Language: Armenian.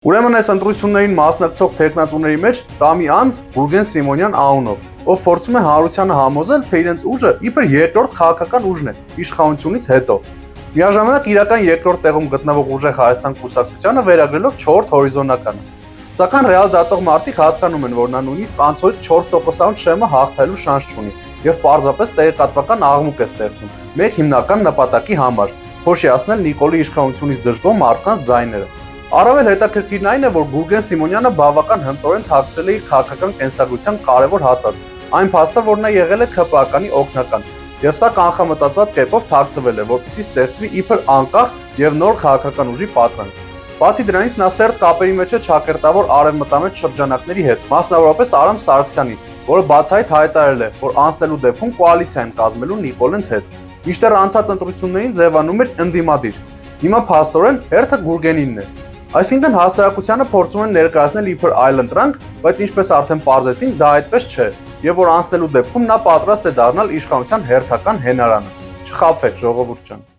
Ուրեմն այս ընտրություններին մասնակցող թեկնածուների մեջ կա մի անձ Գուրգեն Սիմոնյան անունով, ով փորձում է հանրությանը համոզել, թե իրենց ուժը իբր երկրորդ քաղաքական ուժն է իշխանությունից հետո։ Միաժամանակ իրական երկրորդ տեղում գտնվող Ուժեղ Հայաստան կուսակցությանը վերագրելով 4-րդ հորիզոնականը։ Սակայն ռեալ դատող մարդիկ հասկանում են, որ նա նույնիսկ անցորդ 4%-անոց շեմը հաղթելու շանս չունի եւ պարզապես տեղեկատվական աղմուկ է ստեղծում մեկ հիմնական նպատակի համար՝ փոշիացնել Նիկոլի իշխանությունից դժգոհ մարդկանց ձայները։ Առավել հետաքրքիրն այն է, որ Գուրգեն Սիմոնյանը բավական հմտորեն թաքցրել է իր քաղաքական կենսագրության կարևոր հատված, այն փաստը, որ նա եղել է ՔՊԱ-կանի օգնական, եւ սա կանխամտածված կերպով թաքցվել է, որպեսզի ստեղծվի իբր անկախ եւ նոր քաղաքական ուժի պատրանք։ Բացի դրանից նա սերտ կապերի մեջ է ճակերտավոր արևմտամետ շրջանակների հետ, մասնավորապես Արամ Սարգսյանի, որը բացահայտ հայտարարել է, որ անցնելու դեպքում կոալիցիա են կազմելու Նիկոլենց հետ։ Մինչդեռ անցած ընտրություններին ձևանում էր ընդդիմադիր։ Հիմա փաստորեն հերթը Գուրգենինն է։ Այսինքն հասարակությանը փորձում են ներկայացնել իբր այլընտրանք, բայց ինչպես արդեն պարզեցին, դա այդպես չէ, եւ որ անցնելու դեպքում նա պատրաստ է դառնալ իշխանության հերթական հենարանը։ Չխաբվեք, ժողովուրդ ջան։